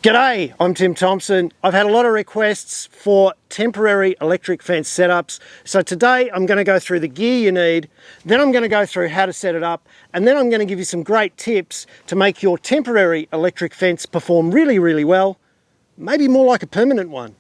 G'day, I'm Tim Thompson. I've had a lot of requests for temporary electric fence setups. So today I'm going to go through the gear you need, then I'm going to go through how to set it up, and then I'm going to give you some great tips to make your temporary electric fence perform really, really well, maybe more like a permanent one.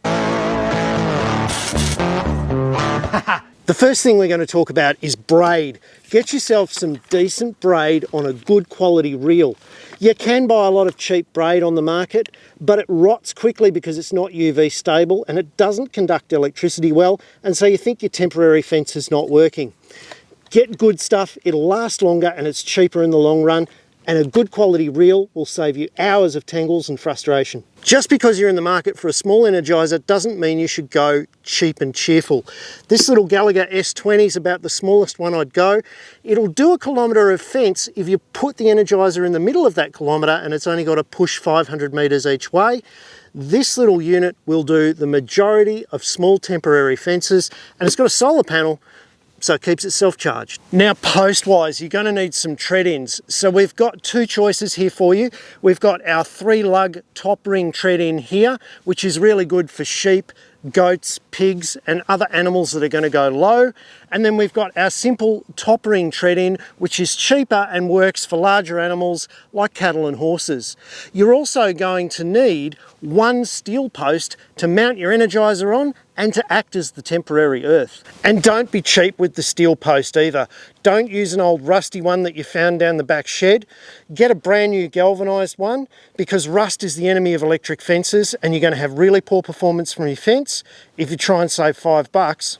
The first thing we're going to talk about is braid. Get yourself some decent braid on a good quality reel. You can buy a lot of cheap braid on the market, but it rots quickly because it's not UV stable and it doesn't conduct electricity well, and so you think your temporary fence is not working. Get good stuff, it'll last longer and it's cheaper in the long run, and a good quality reel will save you hours of tangles and frustration. Just because you're in the market for a small energizer doesn't mean you should go cheap and cheerful. This little Gallagher S20 is about the smallest one I'd go. It'll do a kilometre of fence if you put the energizer in the middle of that kilometre and it's only got to push 500 metres each way. This little unit will do the majority of small temporary fences, and it's got a solar panel, so it keeps it self-charged. Now post-wise, you're going to need some tread-ins. So we've got two choices here for you. We've got our 3-lug top ring tread-in here, which is really good for sheep, goats, pigs and other animals that are going to go low. And then we've got our simple top ring tread-in, which is cheaper and works for larger animals like cattle and horses. You're also going to need one steel post to mount your energizer on and to act as the temporary earth. And don't be cheap with the steel post either. Don't use an old rusty one that you found down the back shed. Get a brand new galvanized one, because rust is the enemy of electric fences and you're going to have really poor performance from your fence if you try and save $5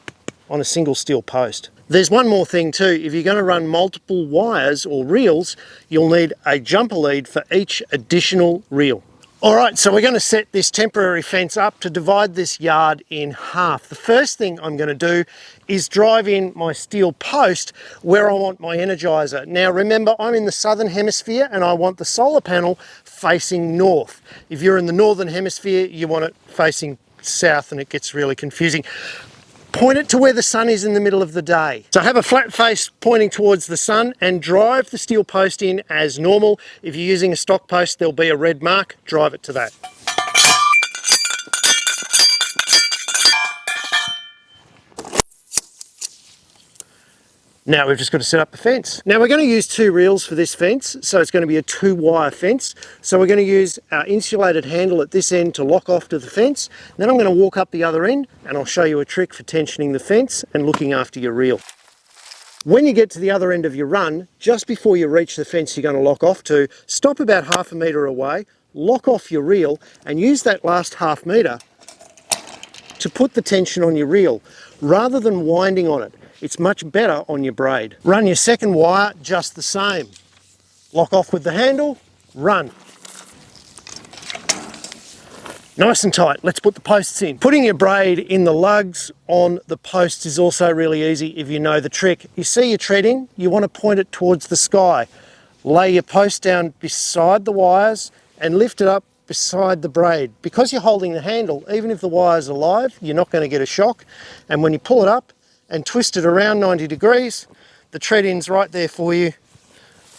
on a single steel post. There's one more thing too. If you're going to run multiple wires or reels, you'll need a jumper lead for each additional reel. All right, so we're going to set this temporary fence up to divide this yard in half. The first thing I'm going to do is drive in my steel post where I want my energizer. Now remember, I'm in the southern hemisphere and I want the solar panel facing north. If you're in the northern hemisphere, you want it facing south and it gets really confusing. Point it to where the sun is in the middle of the day. So have a flat face pointing towards the sun and drive the steel post in as normal. If you're using a stock post, there'll be a red mark. Drive it to that. Now we've just got to set up the fence. Now we're going to use 2 reels for this fence, so it's going to be a 2-wire fence. So we're going to use our insulated handle at this end to lock off to the fence. Then I'm going to walk up the other end and I'll show you a trick for tensioning the fence and looking after your reel. When you get to the other end of your run, just before you reach the fence you're going to lock off to, stop about half a metre away, lock off your reel and use that last half metre to put the tension on your reel rather than winding on it. It's much better on your braid. Run your second wire just the same. Lock off with the handle, run. Nice and tight. Let's put the posts in. Putting your braid in the lugs on the posts is also really easy if you know the trick. You see your tread in, you want to point it towards the sky. Lay your post down beside the wires and lift it up beside the braid. Because you're holding the handle, even if the wire's alive, you're not going to get a shock. And when you pull it up and twist it around 90 degrees, the tread-in's right there for you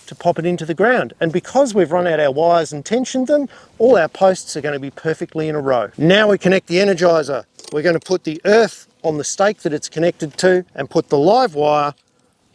to pop it into the ground. And because we've run out our wires and tensioned them, all our posts are going to be perfectly in a row. Now we connect the energizer. We're going to put the earth on the stake that it's connected to and put the live wire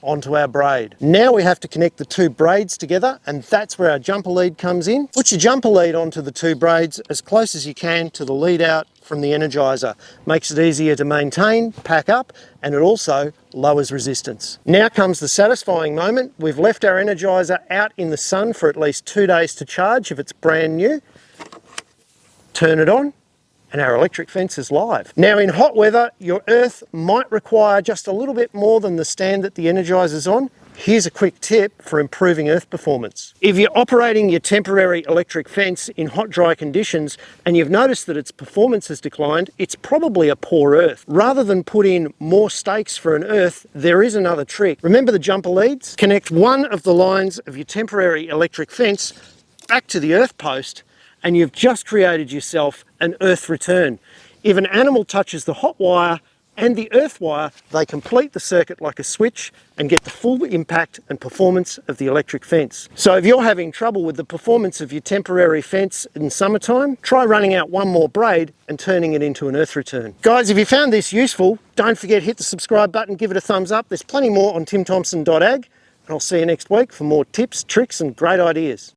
onto our braid. Now we have to connect the 2 braids together, and that's where our jumper lead comes in. Put your jumper lead onto the 2 braids as close as you can to the lead out from the energizer. Makes it easier to maintain, pack up, and it also lowers resistance. Now comes the satisfying moment. We've left our energizer out in the sun for at least 2 days to charge if it's brand new. Turn it on and our electric fence is live. Now in hot weather, your earth might require just a little bit more than the stand that the energizer's on. Here's a quick tip for improving earth performance. If you're operating your temporary electric fence in hot, dry conditions and you've noticed that its performance has declined, it's probably a poor earth. Rather than put in more stakes for an earth, there is another trick. Remember the jumper leads? Connect one of the lines of your temporary electric fence back to the earth post and you've just created yourself an earth return. If an animal touches the hot wire, and the earth wire, they complete the circuit like a switch and get the full impact and performance of the electric fence. So if you're having trouble with the performance of your temporary fence in summertime, try running out one more braid and turning it into an earth return. Guys, if you found this useful, don't forget hit the subscribe button, give it a thumbs up. There's plenty more on timthompson.ag, and I'll see you next week for more tips, tricks and great ideas.